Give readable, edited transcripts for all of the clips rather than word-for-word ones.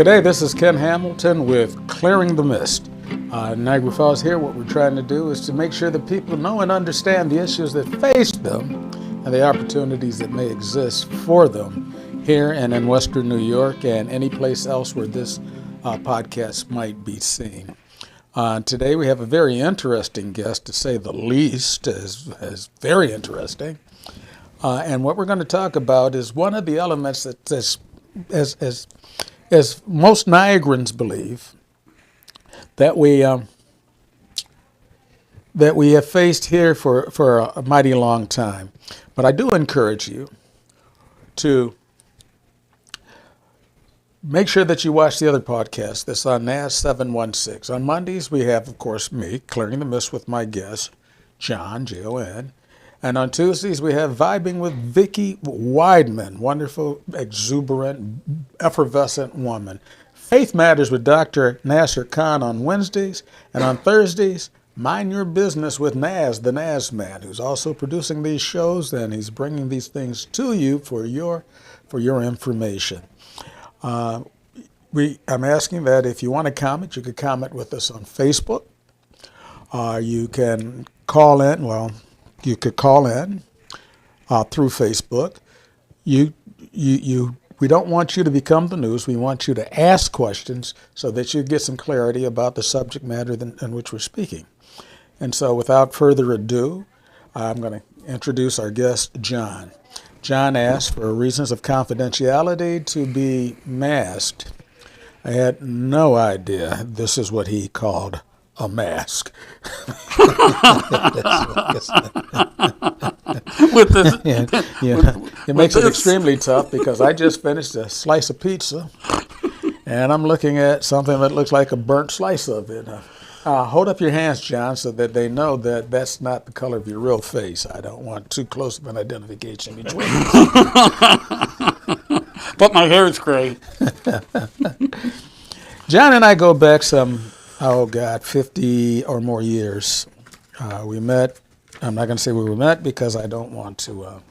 Good day, this is Ken Hamilton with Clearing the Mist. Niagara Falls here, what we're trying to do is to make sure that people know and understand the issues that face them and the opportunities that may exist for them here and in Western New York and any place else where this podcast might be seen. Today we have a very interesting guest, to say the least, is very interesting. And what we're going to talk about is one of the elements that, as most Niagarans believe, that we have faced here for a mighty long time. But I do encourage you to make sure that you watch the other podcast that's on NAS 716. On Mondays, we have, of course, me, Clearing the Mist with my guest, John, Jon. And on Tuesdays, we have Vibing with Vicki Weidman, wonderful, exuberant, effervescent woman. Faith Matters with Dr. Nasser Khan on Wednesdays. And on Thursdays, Mind Your Business with Naz, the Naz Man, who's also producing these shows, and he's bringing these things to you for your information. I'm asking that if you want to comment, you could comment with us on Facebook. You can call in. Well, you could call in through Facebook. We don't want you to become the news. We want you to ask questions so that you get some clarity about the subject matter in which we're speaking. And so without further ado, I'm going to introduce our guest, John. John asked for reasons of confidentiality to be masked. I had no idea this is what he called a mask. It makes it extremely tough because I just finished a slice of pizza and I'm looking at something that looks like a burnt slice of it. Hold up your hands, John, so that they know that that's not the color of your real face. I don't want too close of an identification between us. But my hair is gray. John and I go back some, 50 or more years. We met. I'm not going to say where we met because I don't want to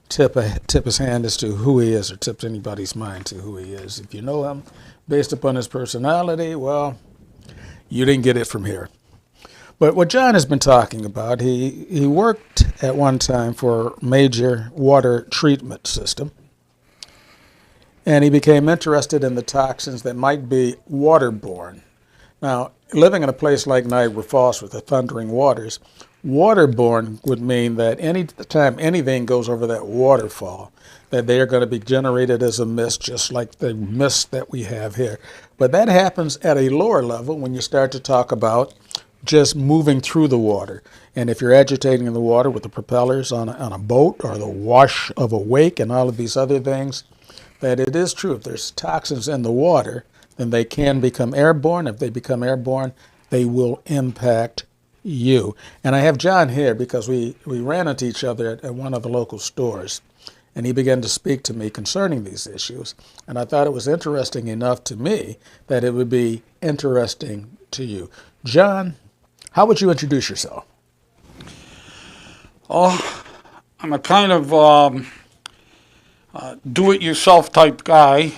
tip his hand as to who he is or tip anybody's mind to who he is. If you know him based upon his personality, well, you didn't get it from here. But what John has been talking about, he worked at one time for a major water treatment system, and he became interested in the toxins that might be waterborne. Now, living in a place like Niagara Falls with the thundering waters, waterborne would mean that any time anything goes over that waterfall, that they are going to be generated as a mist, just like the mist that we have here. But that happens at a lower level when you start to talk about just moving through the water. And if you're agitating the water with the propellers on a boat or the wash of a wake and all of these other things, that it is true. If there's toxins in the water, then they can become airborne. If they become airborne, they will impact you. And I have John here because we ran into each other at one of the local stores, and he began to speak to me concerning these issues. And I thought it was interesting enough to me that it would be interesting to you. John, how would you introduce yourself? Oh, I'm a kind of do-it-yourself type guy.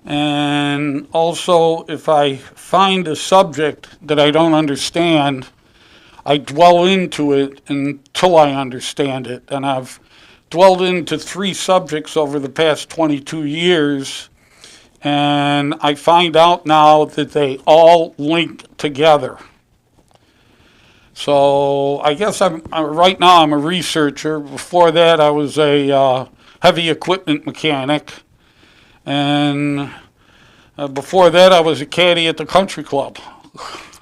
And also, if I find a subject that I don't understand, I dwell into it until I understand it. And I've dwelled into 3 subjects over the past 22 years, and I find out now that they all link together. So I guess right now I'm a researcher. Before that, I was a heavy equipment mechanic. And before that, I was a caddy at the country club.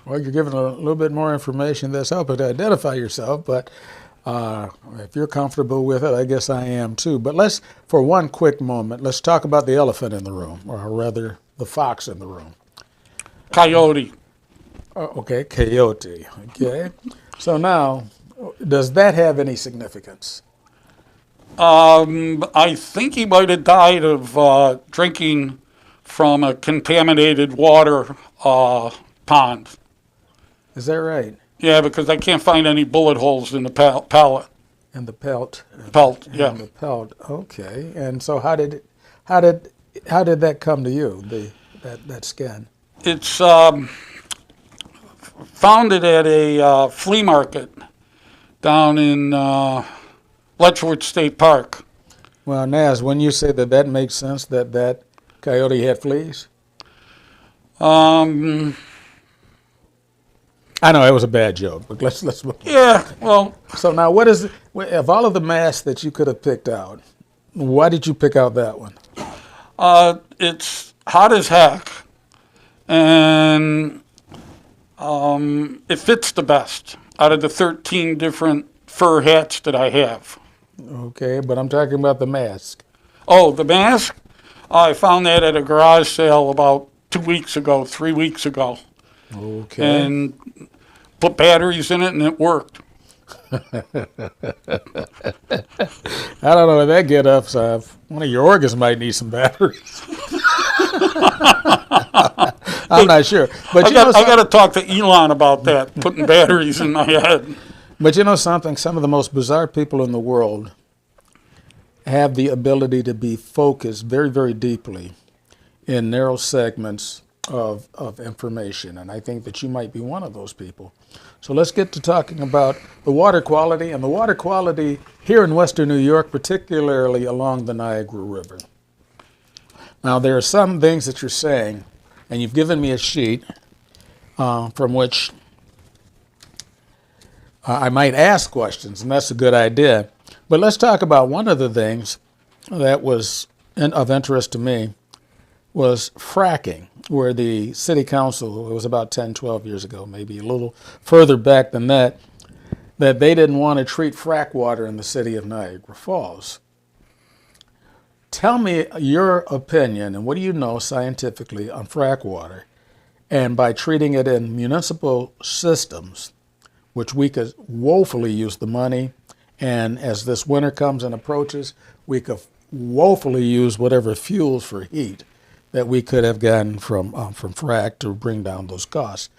Well, you're giving a little bit more information that's helping to identify yourself, but if you're comfortable with it, I guess I am too. But for one quick moment, let's talk about the elephant in the room, or rather, the fox in the room. Coyote. Okay, coyote. Okay. So now, does that have any significance? I think he might have died of drinking from a contaminated water pond. Is that right? Yeah, because I can't find any bullet holes in the pallet. In the pelt. Pelt, yeah. In the pelt. Okay. And so how did that come to you? that skin? It's founded at a flea market down in Letchworth State Park. Well, Naz, when you say that makes sense that coyote had fleas? Um, I know it was a bad joke, but let's move on. yeah, well, So now, what is of all of the masks that you could have picked out? Why did you pick out that one? it's hot as heck, and it fits the best out of the 13 different fur hats that I have. Okay, but I'm talking about the mask. Oh, the mask? I found that at a garage sale about 2 weeks ago, 3 weeks ago, Okay. and put batteries in it, and it worked. I don't know if that get up, so one of your organs might need some batteries. I'm not sure, but I got to talk to Elon about that, putting batteries in my head. but you know something. Some of the most bizarre people in the world have the ability to be focused very, very deeply in narrow segments of information, and I think that you might be one of those people. So let's get to talking about the water quality and the water quality here in Western New York, particularly along the Niagara River. Now, there are some things that you're saying, and you've given me a sheet from which I might ask questions, and that's a good idea. But let's talk about one of the things that was of interest to me was fracking, where the city council, it was about 10, 12 years ago, maybe a little further back than that they didn't want to treat frack water in the city of Niagara Falls. Tell me your opinion, and what do you know scientifically on frack water, and by treating it in municipal systems, which we could woefully use the money, and as this winter comes and approaches, we could woefully use whatever fuels for heat that we could have gotten from frack to bring down those costs.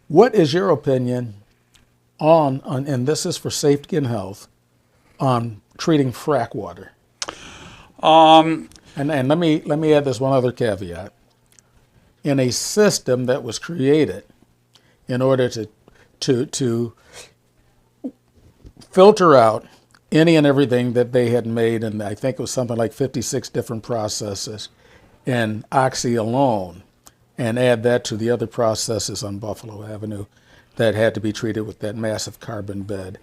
What is your opinion on and this is for safety and health, on treating frack water? And let me add this one other caveat. In a system that was created in order to filter out any and everything that they had made, and I think it was something like 56 different processes in Oxy alone, and add that to the other processes on Buffalo Avenue that had to be treated with that massive carbon bed.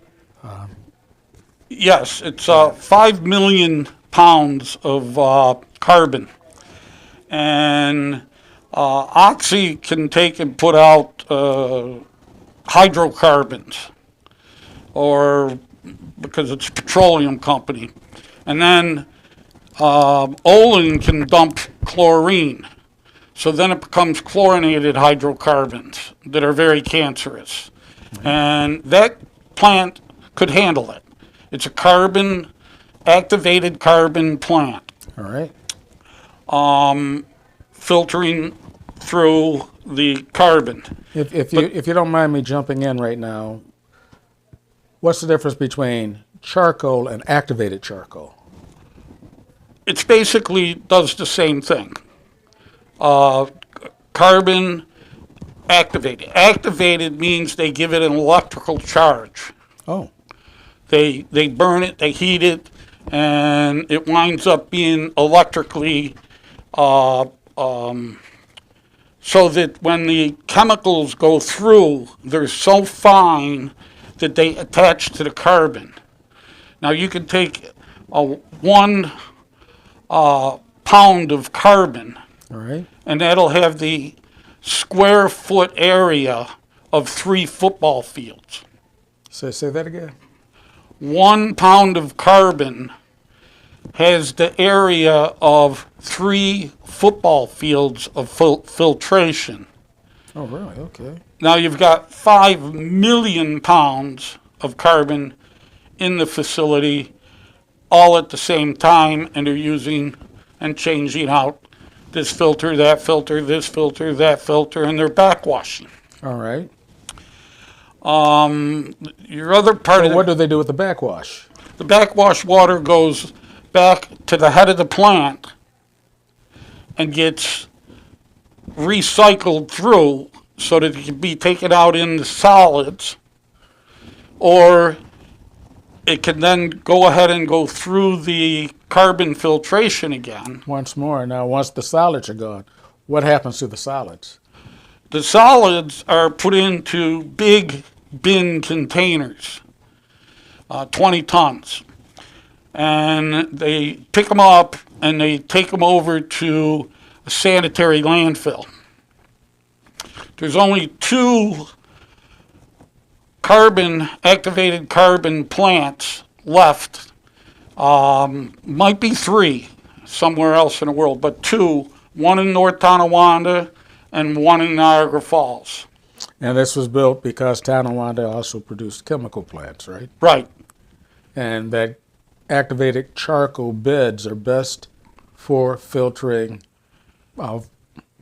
Yes, it's 5 million pounds of carbon. And Oxy can take and put out hydrocarbons, or because it's a petroleum company. And then Olin can dump chlorine. So then it becomes chlorinated hydrocarbons that are very cancerous. And that plant could handle it. It's a activated carbon plant. All right. Filtering through the carbon. If you don't mind me jumping in right now, what's the difference between charcoal and activated charcoal? It's basically does the same thing. Carbon activated. Activated means they give it an electrical charge. Oh, They burn it, they heat it, and it winds up being electrically so that when the chemicals go through, they're so fine that they attach to the carbon. Now you can take 1 pound of carbon, all right. and that'll have the square foot area of 3 football fields. Say that again. 1 pound of carbon has the area of 3 football fields of filtration. Oh, really? Okay. Now you've got 5 million pounds of carbon in the facility all at the same time, and they're using and changing out this filter, that filter, this filter, that filter, and they're backwashing. All right. Your other part So of what do they do with the backwash? the backwash water goes back to the head of the plant and gets recycled through so that it can be taken out in the solids, or it can then go ahead and go through the carbon filtration again. Once more, now once the solids are gone, what happens to the solids? The solids are put into big bin containers, 20 tons. And they pick them up and they take them over to a sanitary landfill. There's only 2 activated carbon plants left. Might be 3 somewhere else in the world, but 2, one in North Tonawanda and one in Niagara Falls. And this was built because Tonawanda also produced chemical plants, right? Right. And that activated charcoal beds are best for filtering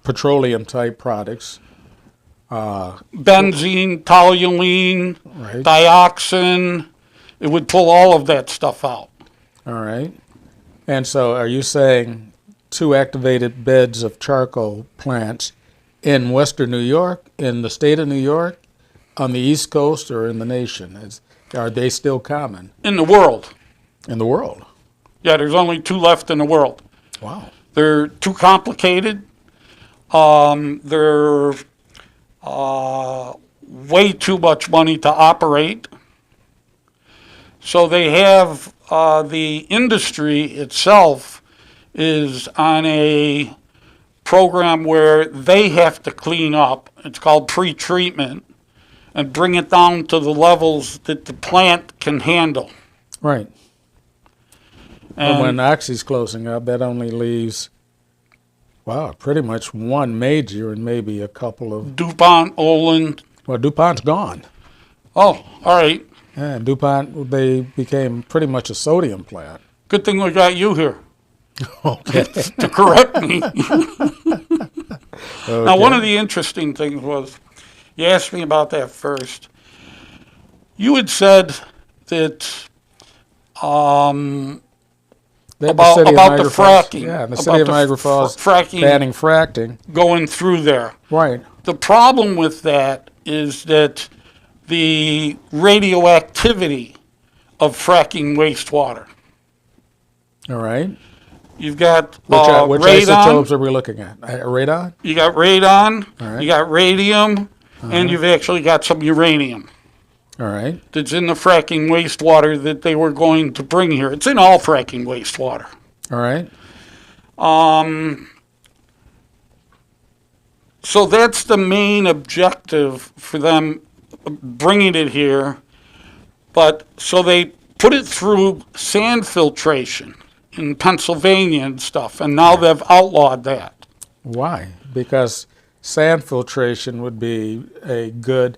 petroleum-type products. Benzene, toluene, Right. dioxin. It would pull all of that stuff out. All right. And so are you saying 2 activated beds of charcoal plants in western New York, in the state of New York, on the East Coast, or in the nation? Are they still common In the world. in the world? Yeah, there's only 2 left in the world. Wow. They're too complicated. They're way too much money to operate. So they have the industry itself is on a program where they have to clean up. It's called pre-treatment, and bring it down to the levels that the plant can handle. Right. And when And Oxy's closing up, that only leaves, pretty much one major and maybe a couple of. DuPont, Olin. Well, DuPont's gone. Oh, all right. Yeah, DuPont, they became pretty much a sodium plant. Good thing we got you here Okay. to correct me. Now, one of the interesting things was, you asked me about that first. You had said that about the Niagara Falls- fracking. Yeah, the about city of the Niagara Falls fracking banning fracking. going through there. Right. The problem with that is that the radioactivity of fracking wastewater. All right. You've got Which radon. isotopes are we looking at? Radon? You got radon. All right. You got radium, and you've actually got some uranium All right. that's in the fracking wastewater that they were going to bring here. It's in all fracking wastewater. All right. So that's the main objective for them bringing it here. But so they put it through sand filtration in Pennsylvania and stuff, and now they've outlawed that. Why? Because sand filtration would be a good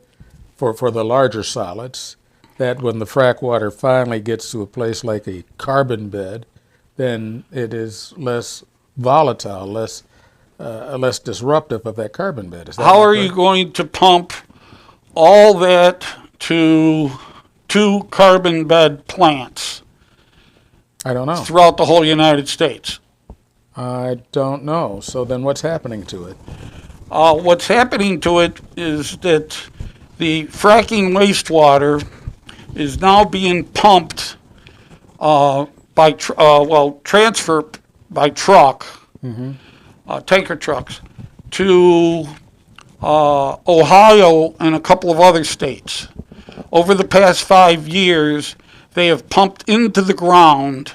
for the larger solids, that when the frac water finally gets to a place like a carbon bed, then it is less volatile, less disruptive of that carbon bed. Is that How not are correct? you going to pump all that to 2 carbon bed plants I don't know. throughout the whole United States? I don't know. So then what's happening to it? What's happening to it is that the fracking wastewater is now being pumped transfer by truck, tanker trucks, to Ohio and a couple of other states. Over the past 5 years, they have pumped into the ground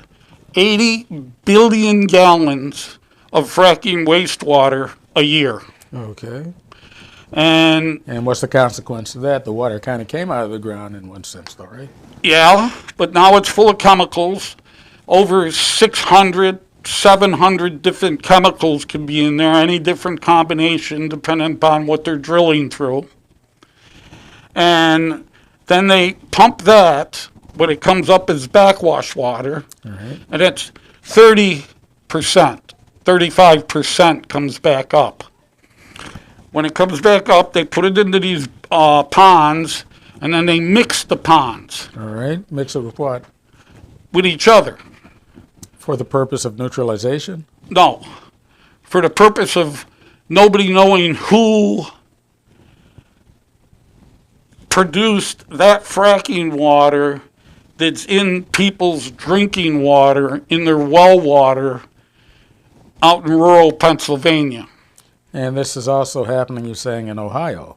80 billion gallons of fracking wastewater a year. Okay. And And what's the consequence of that? The water kind of came out of the ground in one sense, though, right? yeah, but now it's full of chemicals. Over 600, 700 different chemicals can be in there, any different combination depending upon what they're drilling through. And then they pump that, but it comes up as backwash water, All right. and it's 30%, 35% comes back up. When it comes back up, they put it into these ponds, and then they mix the ponds All right. Mix it with what? with each other. For the purpose of neutralization? No, for the purpose of nobody knowing who produced that fracking water that's in people's drinking water, in their well water, out in rural Pennsylvania. And this is also happening, you're saying, in Ohio.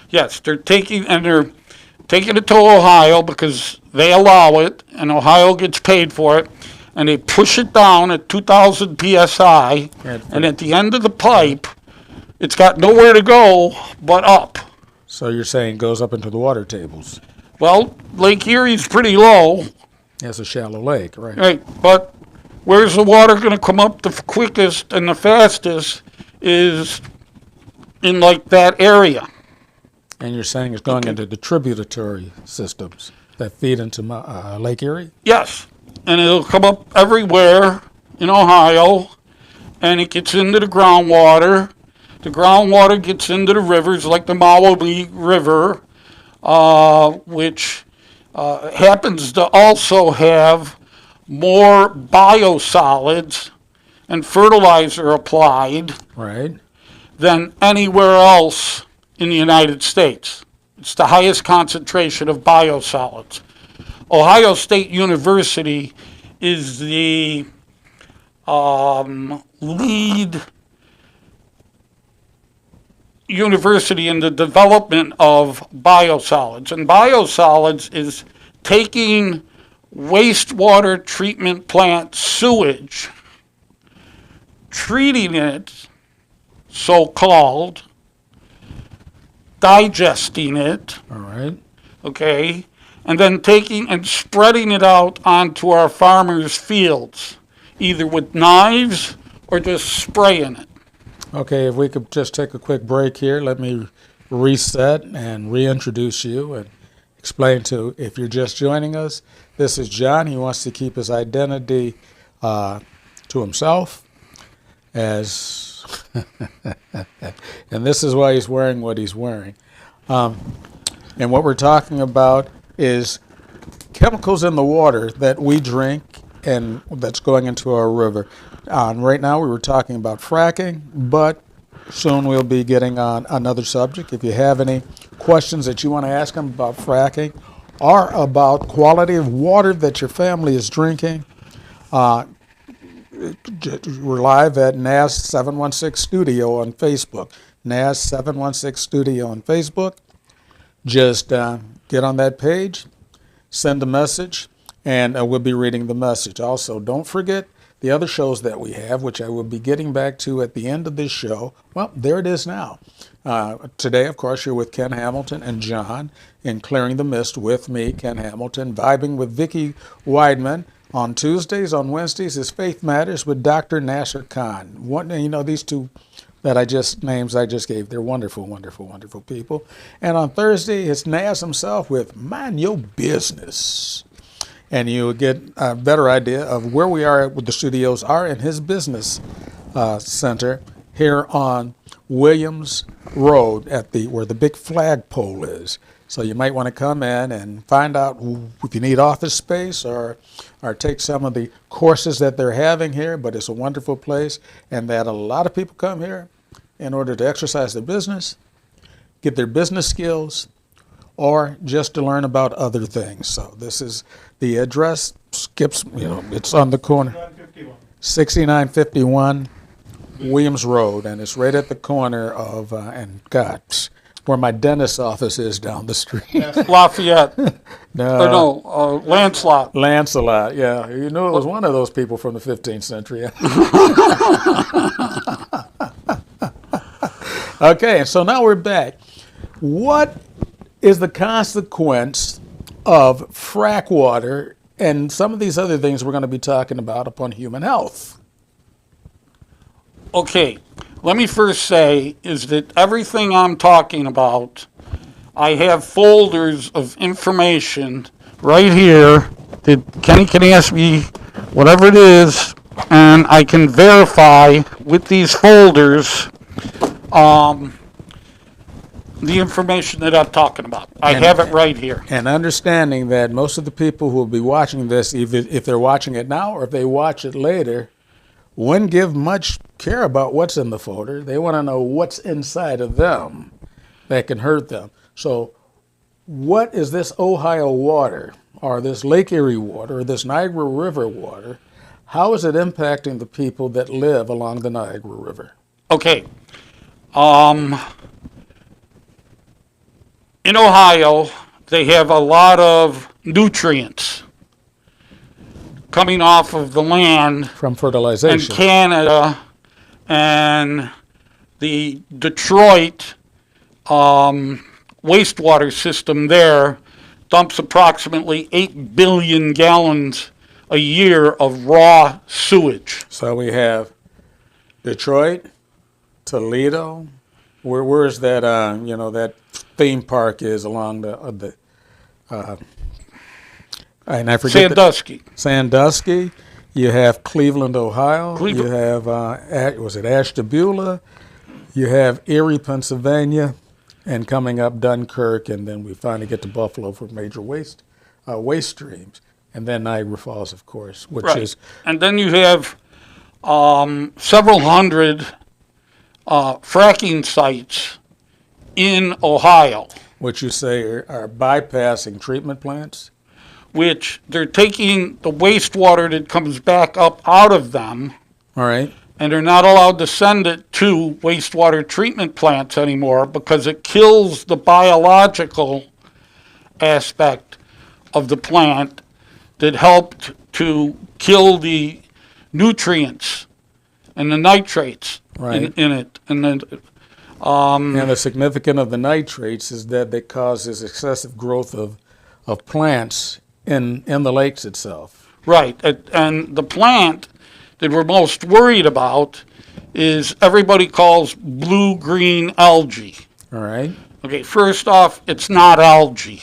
Yes, they're taking it to Ohio because they allow it, and Ohio gets paid for it, and they push it down at 2,000 psi, and at the end of the pipe, it's got nowhere to go but up. So you're saying it goes up into the water tables. Well, Lake Erie's pretty low, It's a shallow lake, right? right? But where's the water going to come up the quickest and the fastest is in like that area. And you're saying it's going into the tributary systems that feed into Lake Erie? Yes, and it'll come up everywhere in Ohio, and it gets into the groundwater. The groundwater gets into the rivers like the Maumee River, which happens to also have more biosolids and fertilizer applied Right. than anywhere else in the United States. It's the highest concentration of biosolids. Ohio State University is the lead university in the development of biosolids. And biosolids is taking wastewater treatment plant sewage, treating it, so-called, digesting it, All right. okay, and then taking and spreading it out onto our farmers' fields, either with knives or just spraying it. Okay, if we could just take a quick break here, let me reset and reintroduce you and explain to, if you're just joining us, this is John. He wants to keep his identity to himself, as and this is why he's wearing what he's wearing. And what we're talking about is chemicals in the water that we drink and that's going into our river. Right now we were talking about fracking, but soon we'll be getting on another subject. If you have any questions that you want to ask him about fracking or about quality of water that your family is drinking, we're live at NAS 716 Studio on Facebook. NAS 716 Studio on Facebook. Just get on that page, send a message, and we'll be reading the message. Also, don't forget the other shows that we have, which I will be getting back to at the end of this show. Well, there it is now. Today, of course, you're with Ken Hamilton and John in Clearing the Mist with me, Ken Hamilton, vibing with Vicki Weidman. On Tuesdays, on Wednesdays is Faith Matters with Dr. Nasser Khan. These two that I just gave, they're wonderful, wonderful, wonderful people. And on Thursday, it's Nas himself with Mind Your Business. And you'll get a better idea of where we are with the studios are in his business center here on Williams Road where the big flagpole is. So you might want to come in and find out if you need office space or take some of the courses that they're having here. But it's a wonderful place, and that a lot of people come here in order to exercise their business, get their business skills, or just to learn about other things. So this is the address. It's on the corner, 6951 Williams Road, and it's right at the corner of where my dentist's office is down the street. Lafayette. Lancelot. Lancelot, yeah. You knew it was one of those people from the 15th century. Okay, so now we're back. What is the consequence of frack water and some of these other things we're going to be talking about upon human health? Okay, let me first say is that everything I'm talking about, I have folders of information right here that Kenny can ask me whatever it is, and I can verify with these folders the information that I'm talking about. I have it right here. And understanding that most of the people who will be watching this, if they're watching it now or if they watch it later, wouldn't give much care about what's in the folder. They want to know what's inside of them that can hurt them. So what is this Ohio water, or this Lake Erie water, or this Niagara River water? How is it impacting the people that live along the Niagara River? Okay. In Ohio, they have a lot of nutrients coming off of the land, From and fertilization. Canada and the Detroit wastewater system there dumps approximately 8 billion gallons a year of raw sewage. So we have Detroit, Toledo. Where's that? That theme park is along and I forget. Sandusky. Sandusky. You have Cleveland, Ohio. Cleveland. You have was it Ashtabula? You have Erie, Pennsylvania, and coming up Dunkirk, and then we finally get to Buffalo for major waste streams, and then Niagara Falls, of course, which Right. is And then you have several hundred fracking sites in Ohio, what you say are bypassing treatment plants. which they're taking the wastewater that comes back up out of them, All right. and they're not allowed to send it to wastewater treatment plants anymore because it kills the biological aspect of the plant that helped to kill the nutrients and the nitrates Right. in it. And then, And the significance of the nitrates is that it causes excessive growth of plants in the lakes itself. right, and the plant that we're most worried about is everybody calls blue-green algae. All right. Okay, first off, it's not algae.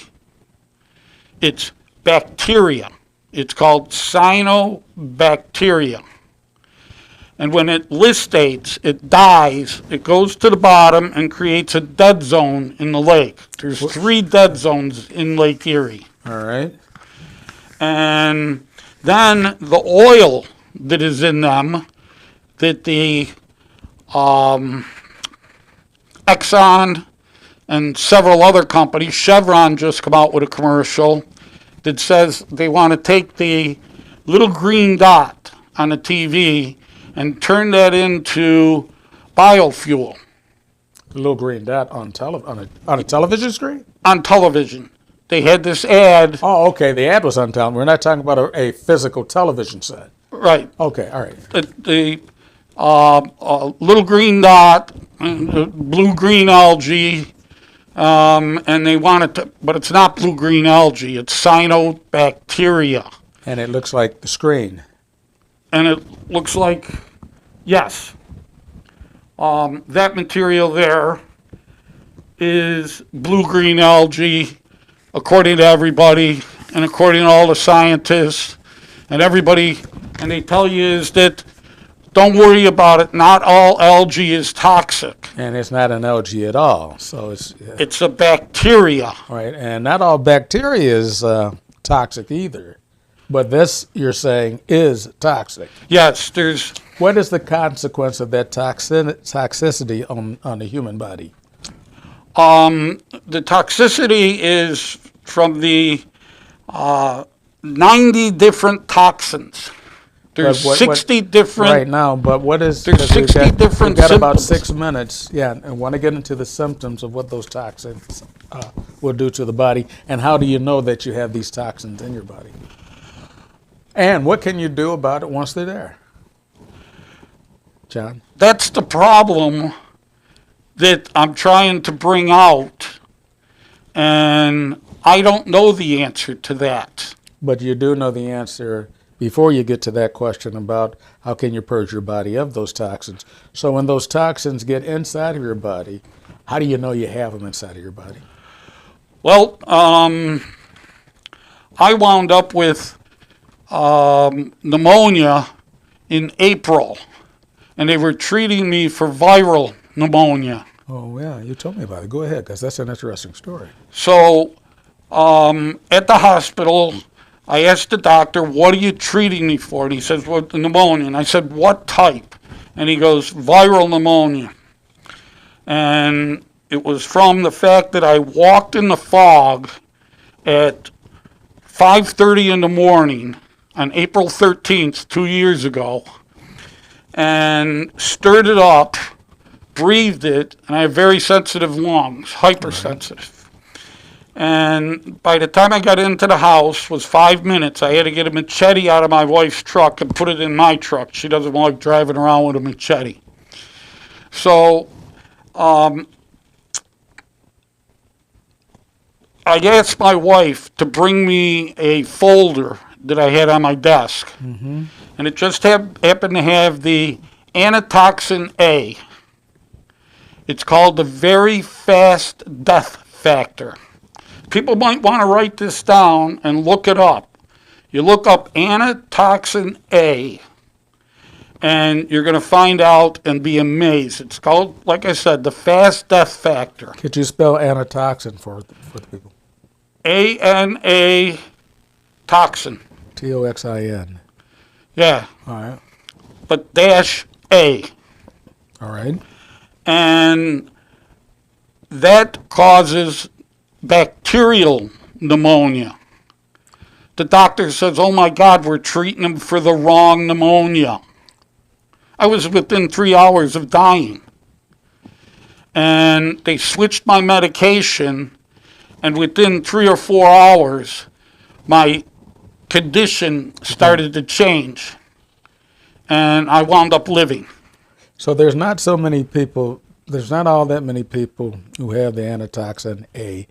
It's bacteria. It's called cyanobacteria. And when it listates, it dies, it goes to the bottom and creates a dead zone in the lake. There's 3 dead zones in Lake Erie. All right. And then the oil that is in them, that the Exxon and several other companies, Chevron just come out with a commercial that says they want to take the little green dot on the TV and turn that into biofuel The little green dot on a television screen. on television. They had this ad, Oh, okay. The ad was on television. We're not talking about a physical television set. right, Okay. All right. the little green dot, blue-green algae, and they want it to, but it's not blue-green algae, it's cyanobacteria. And it looks like the screen. And it looks like, yes, that material there is blue-green algae, according to everybody, and according to all the scientists, and everybody, and they tell you is that, don't worry about it, not all algae is toxic. And it's not an algae at all. So it's It's a bacteria. right. And not all bacteria is toxic either. But this, you're saying, is toxic. Yes, there's, What is the consequence of that toxicity on the human body? the toxicity is from the 90 different toxins. There's But what- 60 different. Right now, but what is... There's 'cause we've 60 different We've got about symptoms. 6 minutes, yeah, and want to get into the symptoms of what those toxins will do to the body, and how do you know that you have these toxins in your body? And what can you do about it once they're there? John? That's the problem that I'm trying to bring out, and I don't know the answer to that. But you do know the answer before you get to that question about how can you purge your body of those toxins. So when those toxins get inside of your body, how do you know you have them inside of your body? Well, I wound up with pneumonia in April, and they were treating me for viral pneumonia. Oh, yeah, you told me about it. Go ahead, because that's an interesting story. So at the hospital, I asked the doctor, what are you treating me for? And he says, well, pneumonia. And I said, what type? And he goes, viral pneumonia. And it was from the fact that I walked in the fog at 5:30 in the morning on April 13th, 2 years ago, and stirred it up, breathed it, and I have very sensitive lungs, hypersensitive. And by the time I got into the house was 5 minutes. I had to get a machete out of my wife's truck and put it in my truck. She doesn't like driving around with a machete. So I asked my wife to bring me a folder that I had on my desk. And it just happened to have the Anatoxin A. It's called the very fast death factor. People might want to write this down and look it up. You look up Anatoxin A, and you're going to find out and be amazed. It's called, like I said, the fast death factor. Could you spell anatoxin for the people? A-N-A toxin. Toxin. Yeah, All right. but dash A. All right. And that causes bacterial pneumonia. The doctor says, oh my God, we're treating him for the wrong pneumonia. I was within 3 hours of dying. And they switched my medication, and within 3 or 4 hours, my condition started to change. And I wound up living. So there's not so many people, there's not all that many people who have the Anatoxin A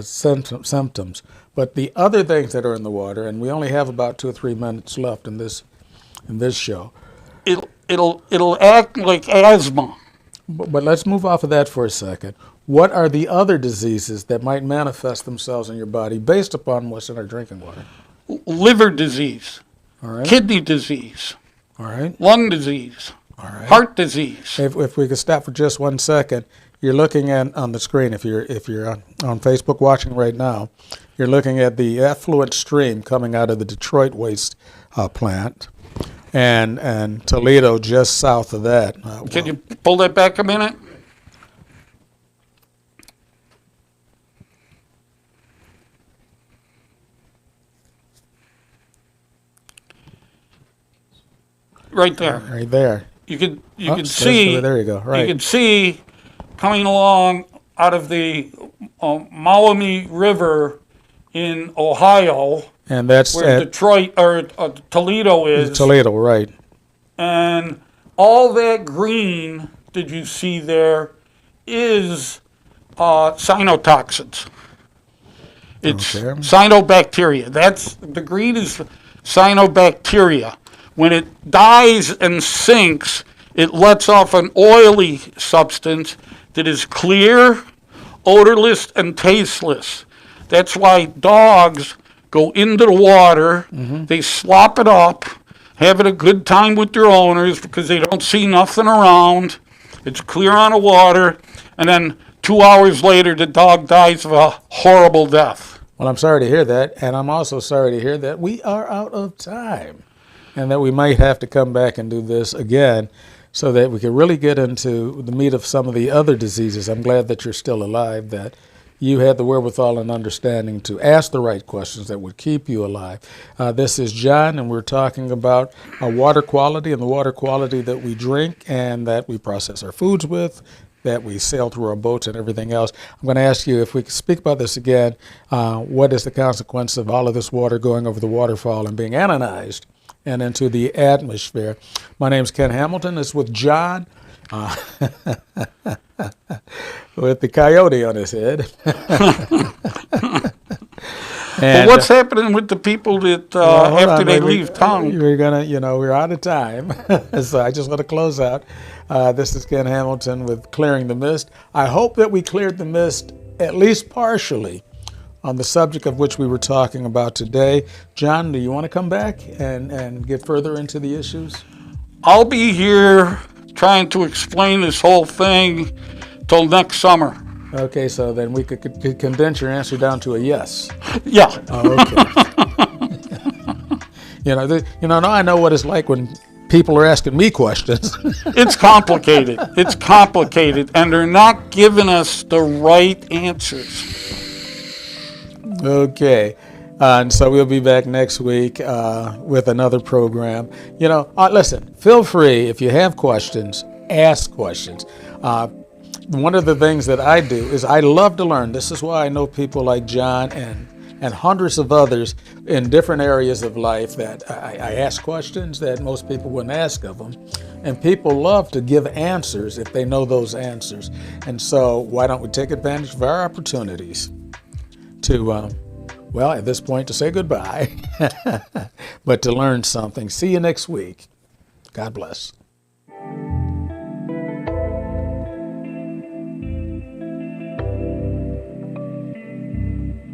symptoms. But the other things that are in the water, and we only have about 2 or 3 minutes left in this show. It'll act like asthma. But let's move off of that for a second. What are the other diseases that might manifest themselves in your body based upon what's in our drinking water? Liver disease, All right. kidney disease, All right. lung disease, All right. heart disease. If we could stop for just 1 second, you're looking at on the screen. If you're on Facebook watching right now, you're looking at the effluent stream coming out of the Detroit waste plant, and Toledo just south of that. Can you pull that back a minute? Right there. Right there. You could Oh, see. there you go. Right. You could see coming along out of the Maumee River in Ohio, And that's where at Detroit or Toledo is. Toledo, right? And all that green that you see there is cyanotoxins. It's Okay. cyanobacteria. The green is cyanobacteria. When it dies and sinks, it lets off an oily substance that is clear, odorless, and tasteless. That's why dogs go into the water, they slop it up, having a good time with their owners because they don't see nothing around. It's clear on the water, and then 2 hours later, the dog dies of a horrible death. Well, I'm sorry to hear that, and I'm also sorry to hear that we are out of time, and that we might have to come back and do this again so that we can really get into the meat of some of the other diseases. I'm glad that you're still alive, that you had the wherewithal and understanding to ask the right questions that would keep you alive. This is John, and we're talking about water quality and the water quality that we drink and that we process our foods with, that we sail through our boats and everything else. I'm going to ask you if we could speak about this again. What is the consequence of all of this water going over the waterfall and being anonized and into the atmosphere? My name's Ken Hamilton. It's with John, with the coyote on his head. But what's happening with the people that after they leave town? We're gonna, we're out of time, so I just want to close out. This is Ken Hamilton with Clearing the Mist. I hope that we cleared the mist at least partially on the subject of which we were talking about today. John, do you want to come back and get further into the issues? I'll be here trying to explain this whole thing till next summer. Okay, so then we could condense your answer down to a yes. Yeah. Oh, okay. Now I know what it's like when people are asking me questions. It's complicated. It's complicated, and they're not giving us the right answers. Okay. And so we'll be back next week with another program. You know, listen, feel free if you have questions, ask questions. One of the things that I do is I love to learn. This is why I know people like John and hundreds of others in different areas of life that I ask questions that most people wouldn't ask of them. And people love to give answers if they know those answers. And so why don't we take advantage of our opportunities to, well, at this point, to say goodbye, but to learn something. See you next week. God bless.